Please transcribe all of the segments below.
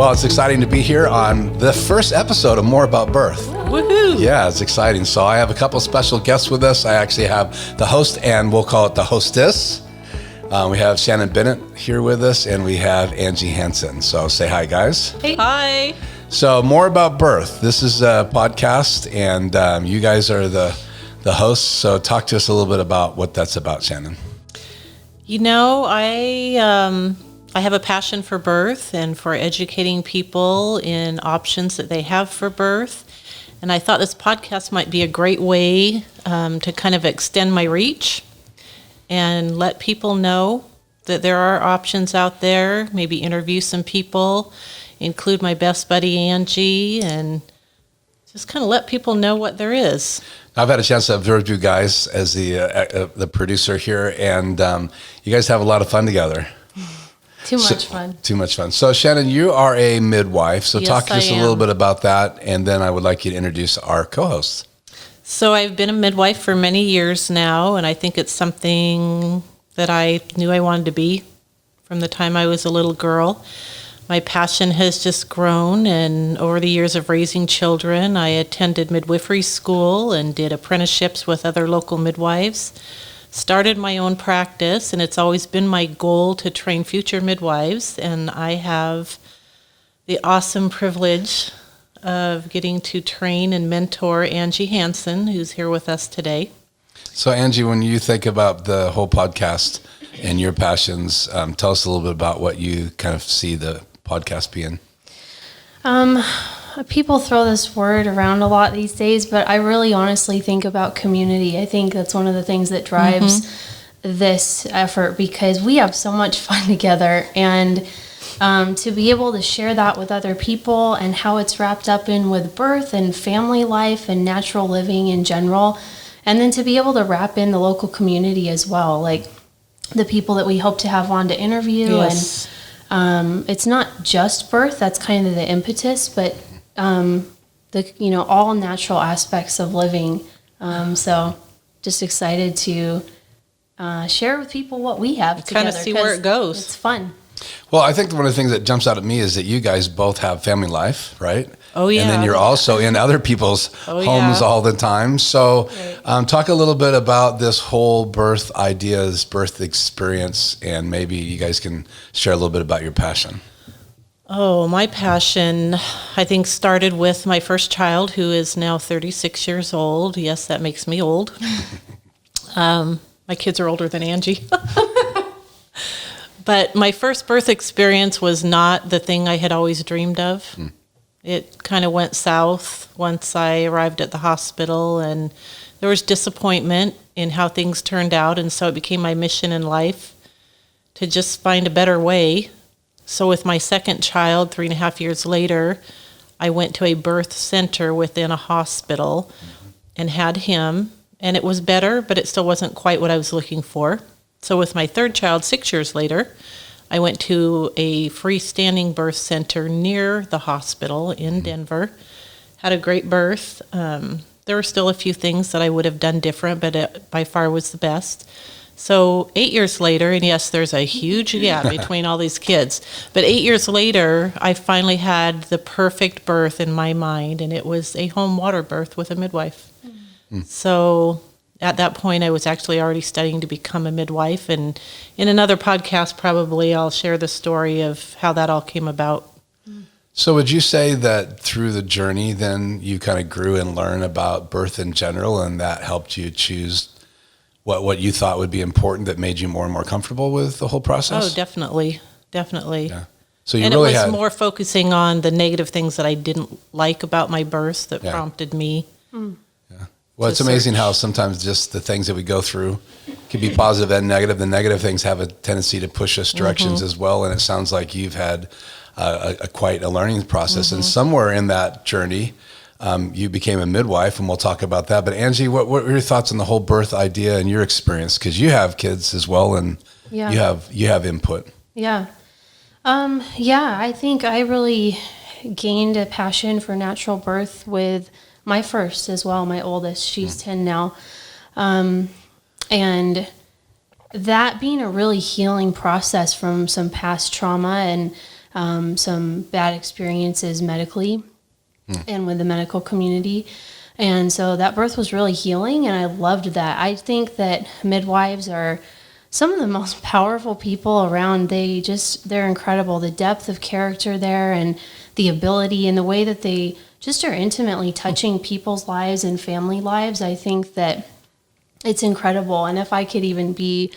Well, it's exciting to be here on the first episode of More About Birth. Woohoo! Yeah, it's exciting. So I have a couple special guests with us. I actually have the host, and we'll call it the hostess. We have Shannon Bennett here with us, and we have Angie Hansen. So say hi, guys. Hey. Hi. So More About Birth. This is a podcast, and you guys are the hosts. So talk to us a little bit about what that's about, Shannon. You know, I have a passion for birth and for educating people in options that they have for birth. And I thought this podcast might be a great way to kind of extend my reach and let people know that there are options out there, maybe interview some people, include my best buddy Angie, and just kind of let people know what there is. I've had a chance to observe you guys as the producer here, and you guys have a lot of fun together. Too much fun. So Shannon, you are a midwife, so Yes, talk to us I a little am. bit about that, and then I would like you to introduce our co-hosts. So I've been a midwife for many years now, and I think it's something that I knew I wanted to be from the time I was a little girl. My passion has just grown, and over the years of raising children, I attended midwifery school and did apprenticeships with other local midwives. Started my own practice, and it's always been my goal to train future midwives, and I have the awesome privilege of getting to train and mentor Angie Hansen, who's here with us today. So Angie, when you think about the whole podcast and your passions, tell us a little bit about what you kind of see the podcast being. People throw this word around a lot these days, but I really honestly think about community. I think that's one of the things that drives this effort, because we have so much fun together, and to be able to share that with other people and how it's wrapped up in with birth and family life and natural living in general, and then to be able to wrap in the local community as well, like the people that we hope to have on to interview. Yes. And it's not just birth, that's kind of the impetus, but all natural aspects of living. So just excited to share with people what we have together. Kind of see where it goes. It's fun. Well, I think one of the things that jumps out at me is that you guys both have family life, right? Oh, yeah. And then you're also in other people's homes all the time. So talk a little bit about this whole birth idea, this birth experience, and maybe you guys can share a little bit about your passion. Oh, my passion, I think, started with my first child, who is now 36 years old. Yes, that makes me old. My kids are older than Angie. But my first birth experience was not the thing I had always dreamed of. It kind of went south once I arrived at the hospital, and there was disappointment in how things turned out, and so it became my mission in life to just find a better way. So with my second child, 3.5 years later, I went to a birth center within a hospital and had him, and it was better, but it still wasn't quite what I was looking for. So with my third child, 6 years later, I went to a freestanding birth center near the hospital in Denver, had a great birth. There were still a few things that I would have done different, but it by far was the best. So 8 years later, and yes, there's a huge gap between all these kids, but 8 years later, I finally had the perfect birth in my mind, and it was a home water birth with a midwife. So at that point, I was actually already studying to become a midwife, and in another podcast, probably I'll share the story of how that all came about. So would you say that through the journey, then you kind of grew and learned about birth in general, and that helped you choose what you thought would be important, that made you more and more comfortable with the whole process? Oh, definitely. Yeah. So you and really it was more focusing on the negative things that I didn't like about my birth that prompted me. Well, it's amazing how sometimes just the things that we go through can be positive and negative. The negative things have a tendency to push us directions as well. And it sounds like you've had quite a learning process. And somewhere in that journey, you became a midwife, and we'll talk about that. But Angie, what were your thoughts on the whole birth idea and your experience? Because you have kids as well, and you have input. Yeah. I think I really gained a passion for natural birth with my first as well, my oldest. She's 10 now. And that being a really healing process from some past trauma, and some bad experiences medically and with the medical community. And so that birth was really healing, and I loved that. I think that midwives are some of the most powerful people around. They're incredible. The depth of character there and the ability and the way that they just are intimately touching people's lives and family lives. I think that it's incredible. And if I could even be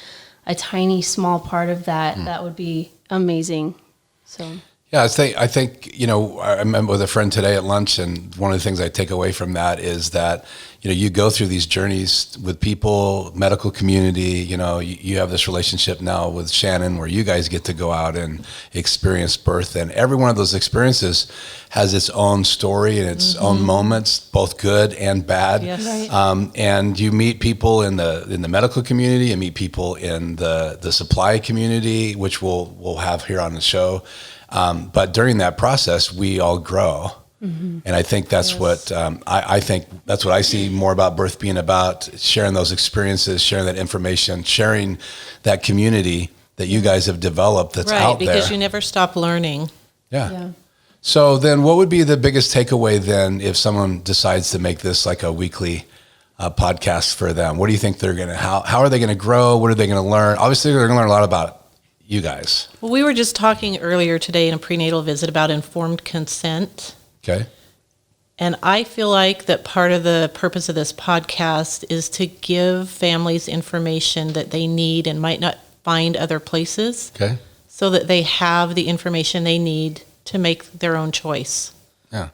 a tiny, small part of that, that would be amazing. So. Yeah, I think, I remember with a friend today at lunch, and one of the things I take away from that is that, you go through these journeys with people, medical community, you have this relationship now with Shannon where you guys get to go out and experience birth, and every one of those experiences has its own story and its own moments, both good and bad. Yes. Right. And you meet people in the medical community, and meet people in the supply community, which we'll have here on the show. But during that process, we all grow. And I think that's what I think that's what I see more about birth being about, sharing those experiences, sharing that information, sharing that community that you guys have developed that's out there. Right, because you never stop learning. Yeah. So then what would be the biggest takeaway then if someone decides to make this like a weekly podcast for them? What do you think how are they going to grow? What are they going to learn? Obviously, they're going to learn a lot about you guys. Well, we were just talking earlier today in a prenatal visit about informed consent. Okay. And I feel like that part of the purpose of this podcast is to give families information that they need and might not find other places. Okay. So that they have the information they need to make their own choice. Yeah.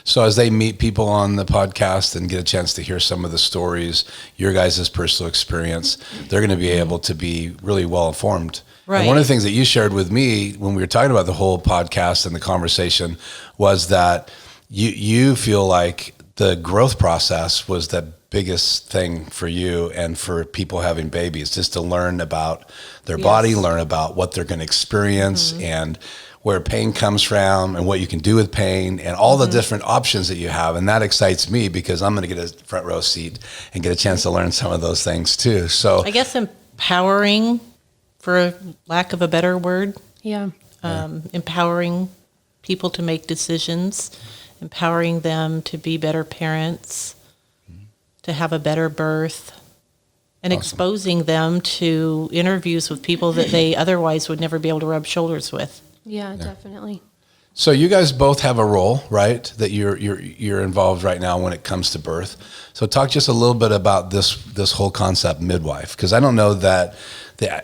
So as they meet people on the podcast and get a chance to hear some of the stories, your guys' personal experience, they're going to be able to be really well informed. Right. And one of the things that you shared with me when we were talking about the whole podcast and the conversation was that you feel like the growth process was the biggest thing for you and for people having babies, just to learn about their body, learn about what they're going to experience and where pain comes from and what you can do with pain and all the different options that you have. And that excites me because I'm going to get a front row seat and get a chance to learn some of those things too. So I guess empowering, for lack of a better word, empowering people to make decisions, empowering them to be better parents, to have a better birth, and exposing them to interviews with people that they otherwise would never be able to rub shoulders with. Yeah, definitely. So you guys both have a role, right? That you're involved right now when it comes to birth. So talk just a little bit about this whole concept, midwife, because I don't know that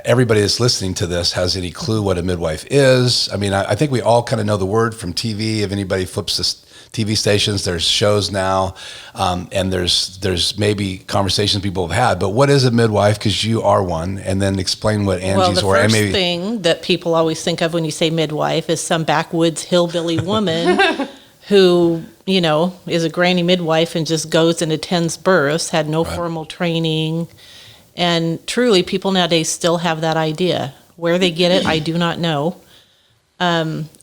everybody that's listening to this has any clue what a midwife is. I mean, I think we all kind of know the word from TV. If anybody flips this TV stations, there's shows now, and there's maybe conversations people have had. But what is a midwife? Because you are one, and then explain what Angie's Well, the first thing that people always think of when you say midwife is some backwoods hillbilly woman who, is a granny midwife and just goes and attends births, had no formal training. And truly, people nowadays still have that idea. Where they get it, I do not know.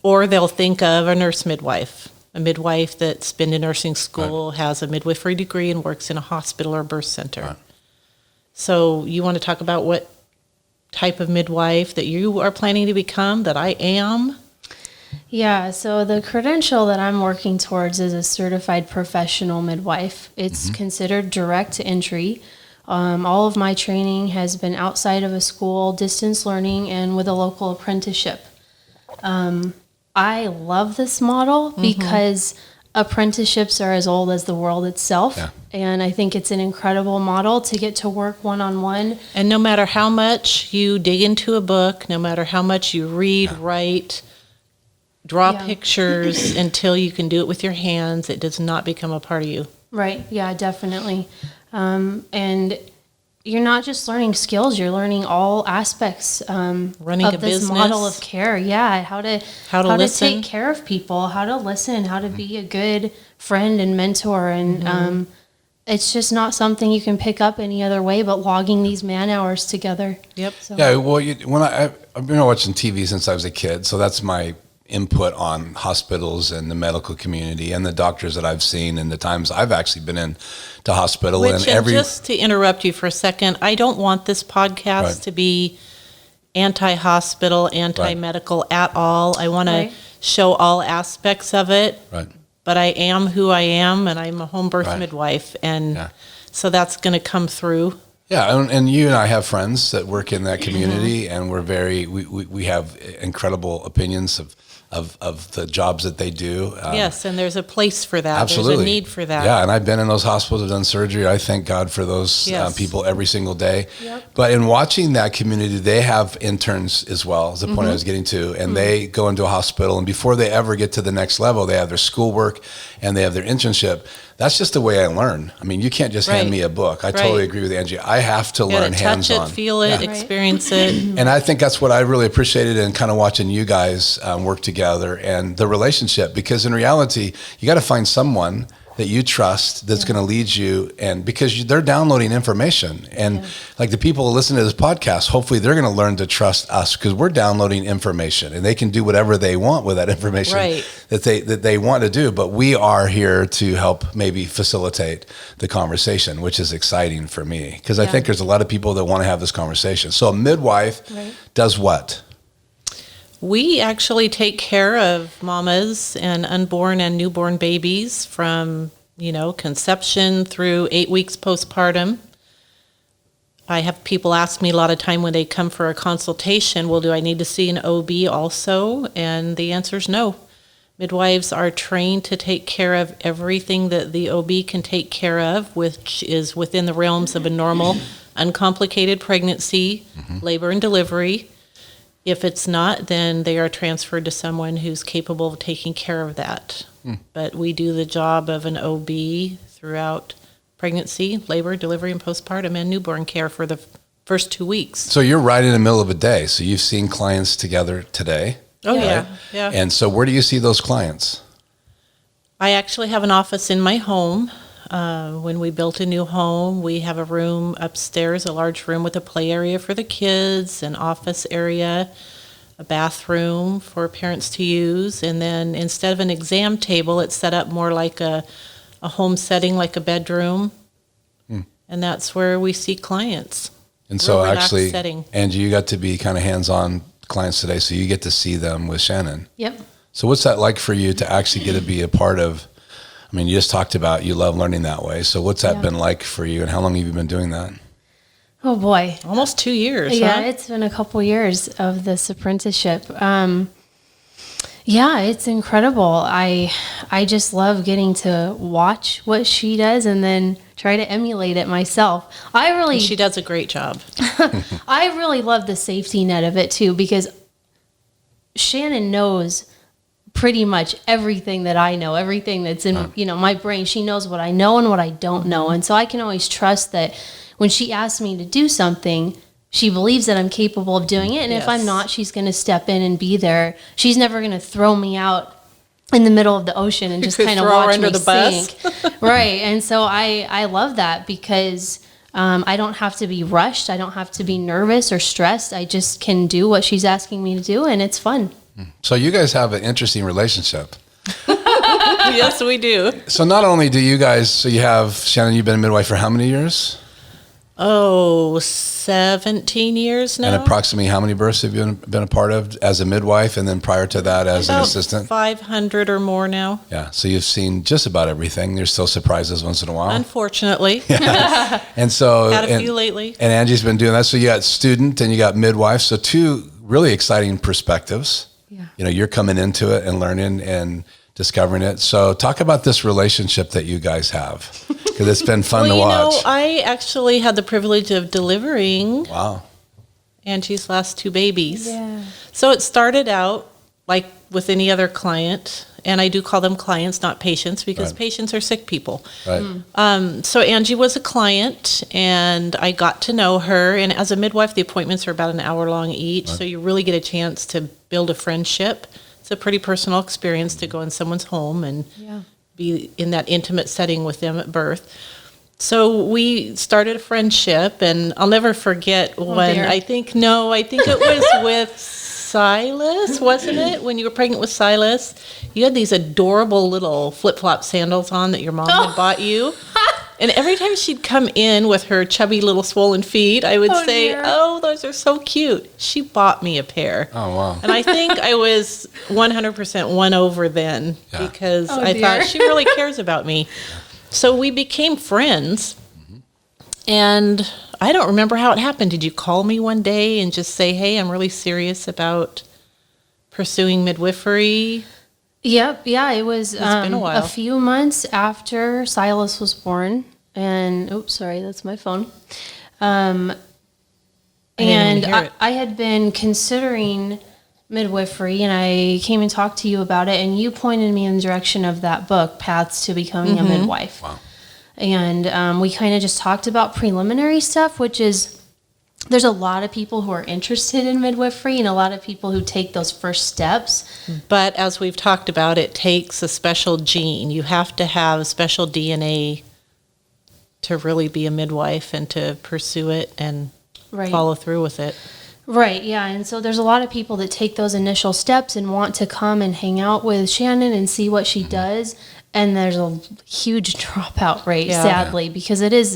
Or they'll think of a nurse midwife. A midwife that's been to nursing school, has a midwifery degree, and works in a hospital or birth center. Right. So you want to talk about what type of midwife that you are planning to become, that I am? Yeah, so the credential that I'm working towards is a certified professional midwife. It's considered direct entry. All of my training has been outside of a school, distance learning, and with a local apprenticeship. I love this model because apprenticeships are as old as the world itself. Yeah. And I think it's an incredible model to get to work one-on-one. And no matter how much you dig into a book, no matter how much you read, write, draw pictures, until you can do it with your hands, it does not become a part of you. Right. Yeah, definitely. And you're not just learning skills, you're learning all aspects running of a this business, model of care. Yeah, how to listen, take care of people, how to listen, how to be a good friend and mentor. And it's just not something you can pick up any other way but logging these man hours together. Yep. So. Yeah, well, I've been watching TV since I was a kid, so that's my input on hospitals and the medical community and the doctors that I've seen and the times I've actually been in to hospital. And just to interrupt you for a second, I don't want this podcast to be anti-hospital, anti-medical at all. I want Right. to show all aspects of it. Right. But I am who I am, and I'm a home birth Right. midwife, and Yeah. so that's going to come through. Yeah, and you and I have friends that work in that community, and we have incredible opinions of the jobs that they do. Yes, and there's a place for that. Absolutely. There's a need for that. Yeah, and I've been in those hospitals, I've done surgery. I thank God for those Yes. people every single day. Yep. But in watching that community, they have interns as well, is the point I was getting to. And they go into a hospital, and before they ever get to the next level, they have their schoolwork and they have their internship. That's just the way I learn. I mean, you can't just hand Right. me a book. I totally Right. agree with Angie. I have to You gotta learn touch hands-on. it, feel it, Yeah. experience it. And I think that's what I really appreciated in kind of watching you guys work together and the relationship, because in reality, you got to find someone that you trust that's going to lead you, and because they're downloading information, and like the people who listen to this podcast, hopefully they're going to learn to trust us because we're downloading information, and they can do whatever they want with that information Right. that they want to do. But we are here to help maybe facilitate the conversation, which is exciting for me because I Yeah. think there's a lot of people that want to have this conversation. So a midwife Right. does what? We actually take care of mamas and unborn and newborn babies from, conception through 8 weeks postpartum. I have people ask me a lot of time when they come for a consultation, well, do I need to see an OB also? And the answer is no. Midwives are trained to take care of everything that the OB can take care of, which is within the realms of a normal, uncomplicated pregnancy, labor and delivery. If it's not, then they are transferred to someone who's capable of taking care of that. But we do the job of an OB throughout pregnancy, labor, delivery, and postpartum, and newborn care for the first 2 weeks. So you're right in the middle of a day. So you've seen clients together today. Oh, Yeah. yeah. And so where do you see those clients? I actually have an office in my home. When we built a new home, we have a room upstairs, a large room with a play area for the kids, an office area, a bathroom for parents to use. And then instead of an exam table, it's set up more like a home setting, like a bedroom. And that's where we see clients. And so Real relaxed actually, setting. Angie, you got to be kind of hands-on clients today. So you get to see them with Shannon. Yep. So what's that like for you to actually get to be a part of? I mean, you just talked about you love learning that way. So what's that Yeah. been like for you, and how long have you been doing that? Oh boy. Almost 2 years, Yeah, huh? it's been a couple years of this apprenticeship. Yeah, it's incredible. I just love getting to watch what she does and then try to emulate it myself. She does a great job. I really love the safety net of it too, because Shannon knows pretty much everything that I know, everything that's in my brain. She knows what I know and what I don't know, and so I can always trust that when she asks me to do something, she believes that I'm capable of doing it. And if I'm Yes. not, she's going to step in and be there. She's never going to throw me out in the middle of the ocean and just could kind of throw her watch under me the bus. sink. Right. And so I love that because I don't have to be rushed. I don't have to be nervous or stressed. I just can do what she's asking me to do, and it's fun. So you guys have an interesting relationship. Yes, we do. So not only do you guys, so you have, Shannon, you've been a midwife for how many years? Oh, 17 years now. And approximately how many births have you been a part of as a midwife, and then prior to that as an About assistant? 500 or more now, Yeah, so you've seen just about everything. There's still surprises once in a while. unfortunately. And so, Had a and, few lately. and Angie's been doing that. So you got student and you got midwife. So two really exciting perspectives. Yeah. You're coming into it and learning and discovering it. So talk about this relationship that you guys have, because it's been fun to watch. I actually had the privilege of delivering Wow. Angie's last 2 babies. Yeah. So it started out like with any other client, and I do call them clients, not patients, because Right. patients are sick people. Right. So Angie was a client, and I got to know her. And as a midwife, the appointments are about an hour long each, so you really get a chance to build a friendship. It's a pretty personal experience to go in someone's home and Yeah. be in that intimate setting with them at birth. So we started a friendship, and I'll never forget when dear. I think it was with Silas, wasn't it? When you were pregnant with Silas, you had these adorable little flip-flop sandals on that your mom had bought you. And every time she'd come in with her chubby little swollen feet, I would say, dear. "Oh, those are so cute." She bought me a pair. Oh, wow. And I think I was 100% won over then because I thought she really cares about me. So we became friends. And I don't remember how it happened. Did you call me one day and just say, "Hey, I'm really serious about pursuing midwifery"? Yep. Yeah. It was been a while. a few months after Silas was born. And, oops, sorry, that's my phone. didn't And even hear it. I had been considering midwifery, and I came and talked to you about it, and you pointed me in the direction of that book, Paths to Becoming a Midwife. Wow. And we kind of just talked about preliminary stuff, which is there's a lot of people who are interested in midwifery and a lot of people who take those first steps. But as we've talked about, it takes a special gene. You have to have special DNA to really be a midwife and to pursue it and Right. follow through with it. Right, yeah. And so there's a lot of people that take those initial steps and want to come and hang out with Shannon and see what she does. And there's a huge dropout rate, Yeah. sadly, because it's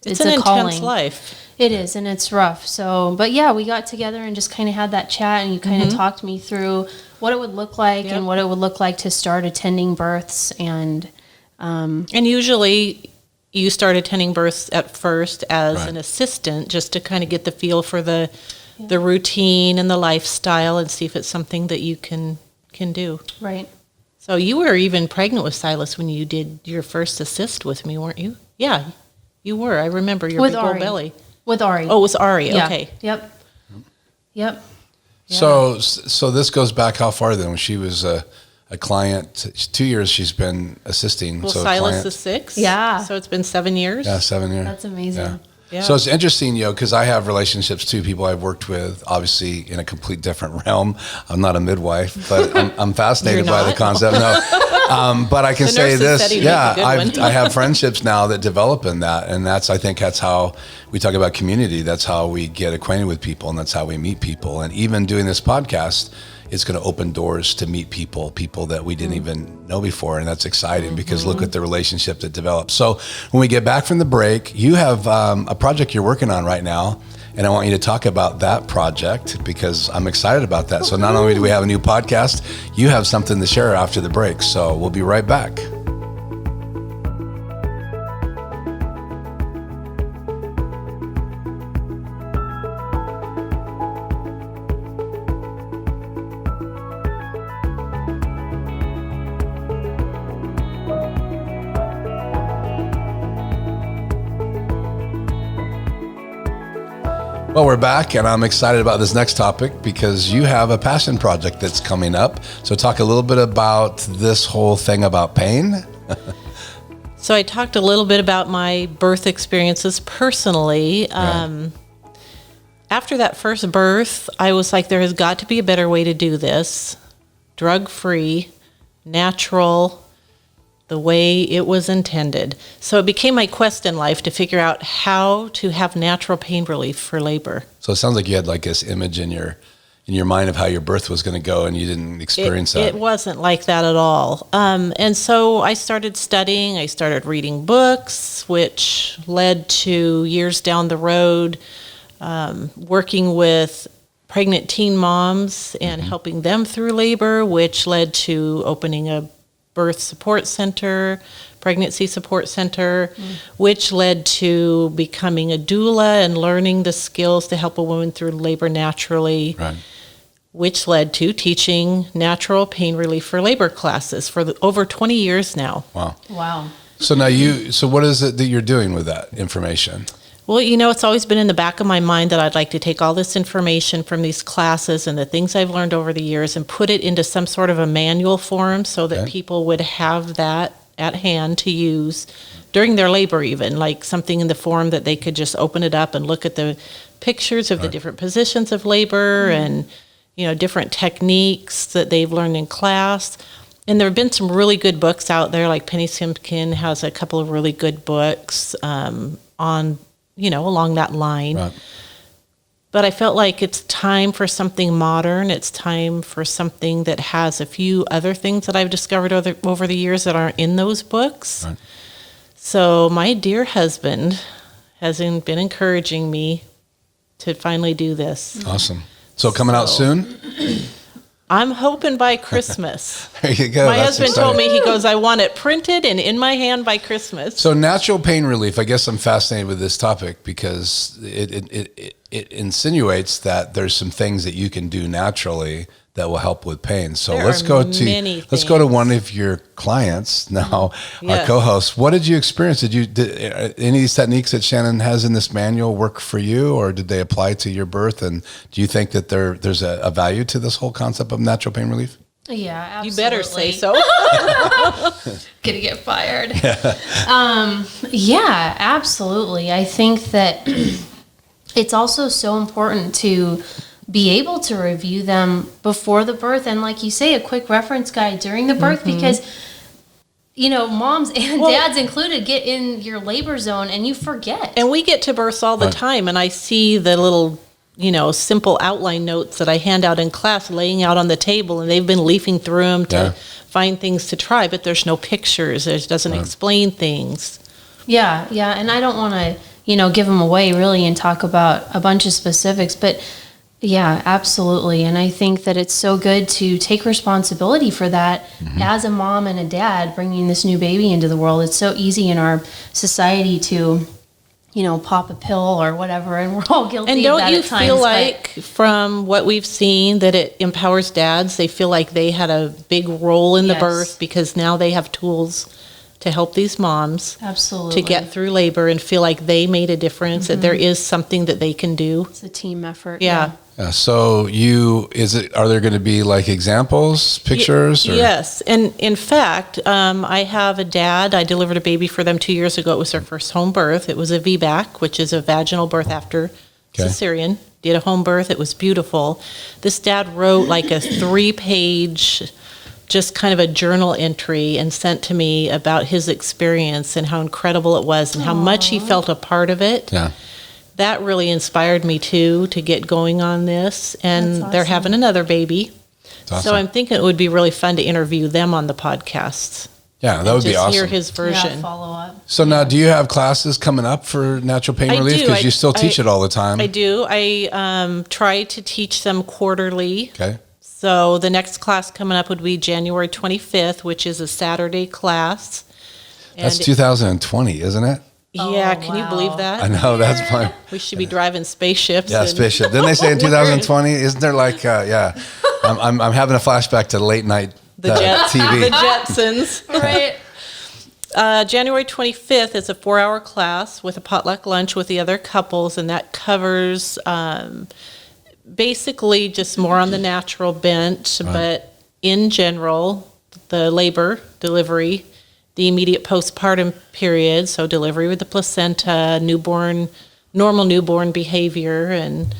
an a calling. intense life. It is, and it's rough. So, but yeah, we got together and just kind of had that chat, and you kind of talked me through what it would look like Yep. and what it would look like to start attending births. And And usually you start attending births at first as Right. an assistant just to kind of get the feel for the routine and the lifestyle and see if it's something that you can do. right, So you were even pregnant with Silas when you did your first assist with me, weren't you? Yeah, you were. I remember your With big old Ari. belly. with Ari. Oh, it was Ari. yeah. Okay. Yep. Yep. So this goes back how far then? When she was a client, 2 years she's been assisting. Well, so a Silas client, is 6. Yeah. So it's been 7 years. yeah, 7 years. That's amazing. Yeah. Yeah. So it's interesting, because I have relationships too, people I've worked with, obviously in a complete different realm. I'm not a midwife, but I'm fascinated You're by the not? concept. No, but I can The say nurses this, said he'd make a good one. I have friendships now that develop in that, and I think that's how we talk about community. That's how we get acquainted with people, and that's how we meet people. And even doing this podcast, it's going to open doors to meet people that we didn't even know before. And that's exciting because look at the relationship that develops. So when we get back from the break, you have a project you're working on right now. And I want you to talk about that project because I'm excited about that. So not only do we have a new podcast, you have something to share after the break. So we'll be right back. Well, we're back, and I'm excited about this next topic because you have a passion project that's coming up. So talk a little bit about this whole thing about pain. So I talked a little bit about my birth experiences personally. After that first birth, I was like, there has got to be a better way to do this. Drug-free, natural, the way it was intended. So it became my quest in life to figure out how to have natural pain relief for labor. So it sounds like you had like this image in your mind of how your birth was going to go, and you didn't experience that. It wasn't like that at all. And so I started studying. I started reading books, which led to years down the road working with pregnant teen moms and helping them through labor, which led to opening a birth support center, pregnancy support center, which led to becoming a doula and learning the skills to help a woman through labor naturally. Right. Which led to teaching natural pain relief for labor classes for over 20 years now. Wow. Wow. So now so what is it that you're doing with that information? Well, it's always been in the back of my mind that I'd like to take all this information from these classes and the things I've learned over the years and put it into some sort of a manual form so that people would have that at hand to use during their labor even, like something in the form that they could just open it up and look at the pictures of the different positions of labor and different techniques that they've learned in class. And there have been some really good books out there, like Penny Simpkin has a couple of really good books on, along that line. Right. But I felt like it's time for something modern. It's time for something that has a few other things that I've discovered over the years that aren't in those books. Right. So my dear husband has been encouraging me to finally do this. Awesome. So coming out soon? I'm hoping by Christmas. There you go. My That's husband told exciting. me, he goes, I want it printed and in my hand by Christmas. So natural pain relief, I guess I'm fascinated with this topic because it insinuates that there's some things that you can do naturally that will help with pain. So There let's are go many to one of your clients now, our Yes. co-host. What did you experience? Did any of these techniques that Shannon has in this manual work for you, or did they apply to your birth? And do you think that there's a value to this whole concept of natural pain relief? Yeah, absolutely. You better say so. Gonna get fired. Yeah, absolutely. I think that it's also so important to be able to review them before the birth, and like you say, a quick reference guide during the birth, because moms and dads included get in your labor zone and you forget. And we get to births all the time, and I see the little, simple outline notes that I hand out in class laying out on the table, and they've been leafing through them to find things to try, but there's no pictures. It doesn't explain things. Yeah, and I don't want to, give them away really and talk about a bunch of specifics, but yeah, absolutely. And I think that it's so good to take responsibility for that as a mom and a dad bringing this new baby into the world. It's so easy in our society to, pop a pill or whatever, and we're all guilty And of don't that you at times. feel like, from what we've seen, that it empowers dads? They feel like they had a big role in the Yes. birth because now they have tools to help these moms absolutely to get through labor and feel like they made a difference, that there is something that they can do. It's a team effort. Yeah. So are there going to be like examples, pictures? Or? Yes. And in fact, I have a dad. I delivered a baby for them 2 years ago. It was their first home birth. It was a VBAC, which is a vaginal birth after cesarean. Did a home birth. It was beautiful. This dad wrote like a 3-page, just kind of a journal entry, and sent to me about his experience and how incredible it was and how much he felt a part of it. Yeah. That really inspired me too to get going on this, and That's they're awesome. having another baby. Awesome. So I'm thinking it would be really fun to interview them on the podcast. Yeah, that would be Just awesome. hear his version. Yeah, follow up. So now, do you have classes coming up for natural pain I relief? do. Because you still teach it all the time. I do. I try to teach them quarterly. Okay. So the next class coming up would be January 25th, which is a Saturday class. That's And 2020, isn't it? yeah, Oh, can you wow. believe that? I know, that's fine. We should be driving spaceships. Yeah, and- spaceship. Didn't they say in 2020? Isn't there like, I'm having a flashback to late night The TV. The Jetsons. Right. January 25th is a 4-hour class with a potluck lunch with the other couples, and that covers basically just more on the natural bent, but in general, the labor, delivery, the immediate postpartum period, so delivery with the placenta, normal newborn behavior, and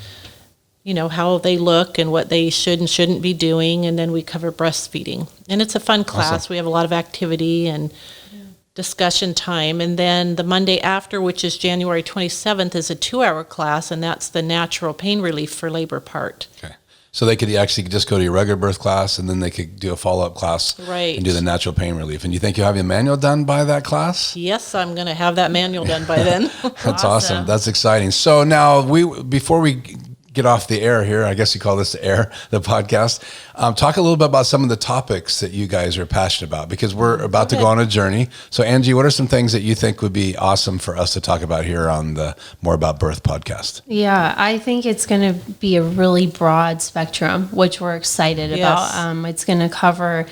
how they look and what they should and shouldn't be doing, and then we cover breastfeeding. And it's a fun class. Awesome. We have a lot of activity and discussion time. And then the Monday after, which is January 27th, is a 2-hour class, and that's the natural pain relief for labor part. Okay. So they could actually just go to your regular birth class, and then they could do a follow-up class Right. and do the natural pain relief. And you think you'll have your manual done by that class? Yes, I'm going to have that manual done by then. That's awesome. That's exciting. So now, before we get off the air here, I guess you call this the air, the podcast, talk a little bit about some of the topics that you guys are passionate about, because we're about to go on a journey. So Angie, what are some things that you think would be awesome for us to talk about here on the More About Birth podcast? Yeah, I think it's going to be a really broad spectrum, which we're excited about. It's going to cover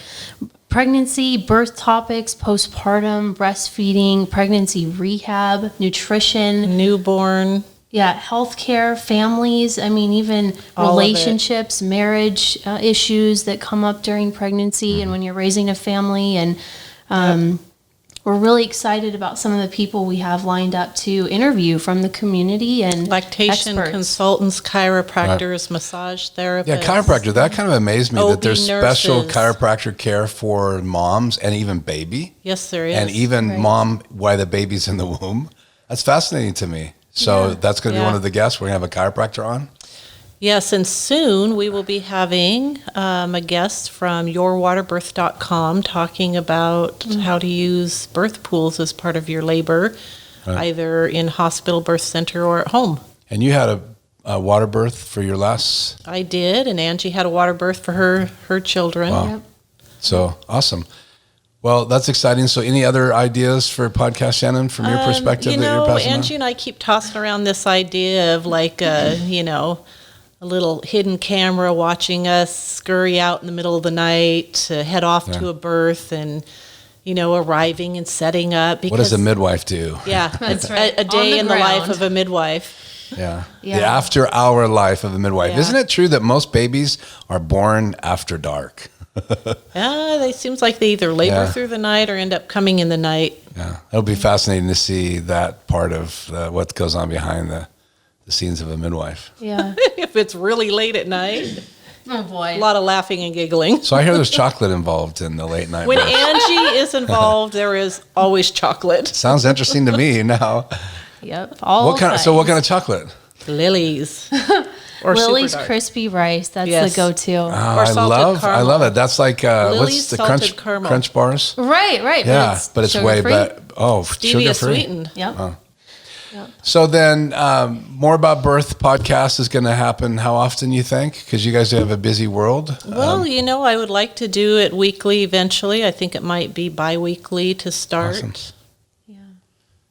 pregnancy, birth topics, postpartum, breastfeeding, pregnancy rehab, nutrition, Newborn. yeah, healthcare, families. I mean, even All of it. relationships, marriage issues that come up during pregnancy and when you're raising a family. And we're really excited about some of the people we have lined up to interview from the community and Lactation experts. consultants, chiropractors, massage therapists. Yeah, chiropractor. That kind of amazed me OB that there's special nurses. chiropractor care for moms and even baby, Yes, there is. and even Right. mom while the baby's in the womb. That's fascinating to me. So Yeah. that's going to be Yeah. one of the guests. We're going to have a chiropractor on. Yes, and soon we will be having a guest from yourwaterbirth.com talking about how to use birth pools as part of your labor, either in hospital, birth center, or at home. And you had a water birth for your last? I did, and Angie had a water birth for her children. Wow. Yep. So awesome. Well, that's exciting. So any other ideas for podcast, Shannon, from your perspective that you're passing Angie and I keep tossing around this idea of like, a little hidden camera watching us scurry out in the middle of the night to head off to a birth and, arriving and setting up. Because, what does a midwife do? Yeah, That's right. a day in the life ground. of a midwife. Yeah. Yeah. The after-hour life of a midwife. Yeah. Isn't it true that most babies are born after dark? They seems like they either labor through the night or end up coming in the night. Yeah. It'll be fascinating to see that part of what goes on behind the scenes of a midwife. Yeah. If it's really late at night, Oh boy. a lot of laughing and giggling. So I hear there's chocolate involved in the late night When birth. Angie is involved, there is always chocolate. Sounds interesting to me now. Yep. All What kind of chocolate? Lily's. Or Lily's Super Dark. crispy rice. That's Yes. the go-to. Oh, Or I salted I caramel. love it. That's like Lily's what's the salted caramel. crunch bars? Right. Yeah, but it's way sugar-free. better. Oh, Stevia sugar free. sweetened. Yep. So then, more about birth podcast is going to happen. How often you think? Because you guys have a busy world. Well, I would like to do it weekly eventually. I think it might be bi-weekly to start. Awesome. Yeah.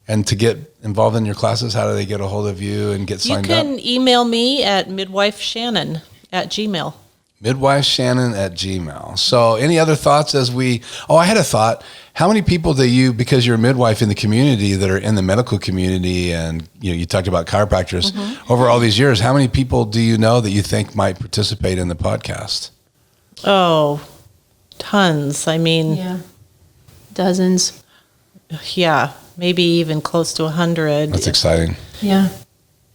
And to get involved in your classes, how do they get a hold of you and get You signed can up? email me at midwifeshannon@gmail.com. MidwifeShannon@gmail. So any other thoughts I had a thought. How many people do you, because you're a midwife in the community that are in the medical community and you talked about chiropractors over all these years, how many people do you know that you think might participate in the podcast? Oh, tons. I mean, Yeah. Dozens. maybe even close to 100. That's exciting. Yeah.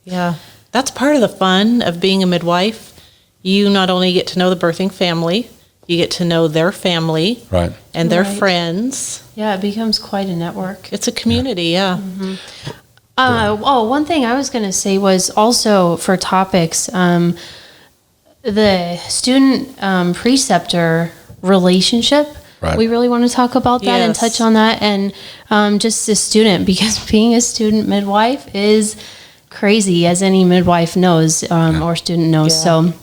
Yeah. That's part of the fun of being a midwife. You not only get to know the birthing family, you get to know their family Right. and their Right. friends. Yeah, it becomes quite a network. It's a community, yeah. One thing I was going to say was also for topics, the student preceptor relationship. Right. We really want to talk about that and Yes. touch on that. And just a student, because being a student midwife is crazy, as any midwife knows or student knows. Yeah. So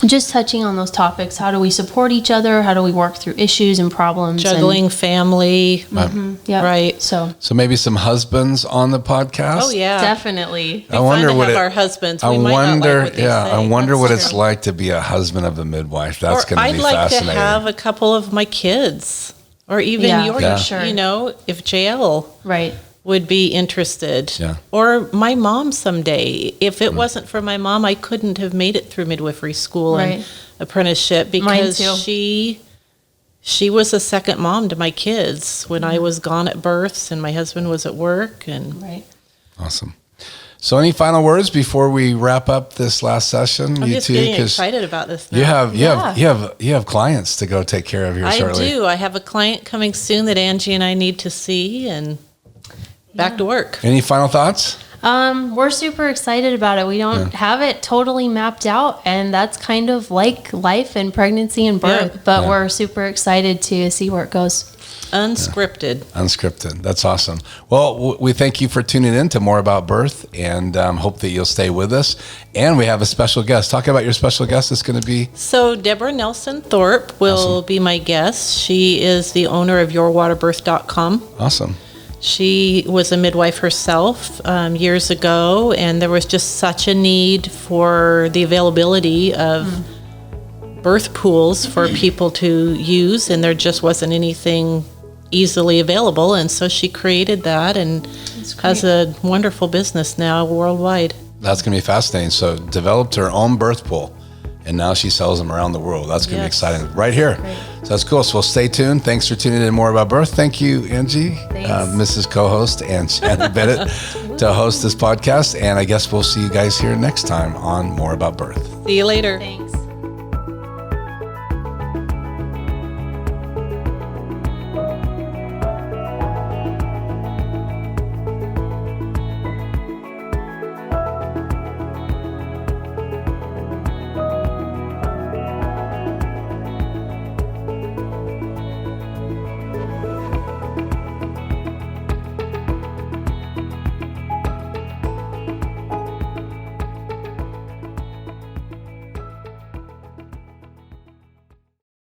just touching on those topics. How do we support each other? How do we work through issues and problems? Juggling family. Yeah. Right. So So maybe some husbands on the podcast. Oh, yeah. definitely. I wonder fun to what have it, our husbands. I We might wonder, not like what they say. I wonder That's what it's true. like to be a husband of a midwife. That's Or going to I'd be like fascinating. to have a couple of my kids, or even Yeah, your, Yeah. for sure. if JL Right. would be interested, Yeah. or my mom someday. If it wasn't for my mom, I couldn't have made it through midwifery school Right. and apprenticeship Mine because too. she was a second mom to my kids when I was gone at births and my husband was at work. And Right. Awesome. So any final words before we wrap up this last session? I'm you just two, getting 'cause excited about this now. you have clients to go take care of here I shortly. do. I have a client coming soon that Angie and I need to see, and back to work. Any final thoughts? We're super excited about it. We don't have it totally mapped out, and that's kind of like life and pregnancy and birth. Yeah. But Yeah. we're super excited to see where it goes. Unscripted. Unscripted. That's awesome. Well, we thank you for tuning in to More About Birth, and hope that you'll stay with us. And we have a special guest. Talk about your special guest. It's going to be So Debra Nelson Thorpe will be my guest. She is the owner of yourwaterbirth.com. awesome. She was a midwife herself years ago, and there was just such a need for the availability of birth pools for people to use, and there just wasn't anything easily available. And so she created that and has a wonderful business now worldwide. That's going to be fascinating. So developed her own birth pool, and now she sells them around the world. That's going to be Yes. exciting right here. So that's cool. So we'll stay tuned. Thanks for tuning in More About Birth. Thank you, Angie, Thanks. Mrs. Co-host, and Shannon Bennett to host this podcast. And I guess we'll see you guys here next time on More About Birth. See you later. Thanks.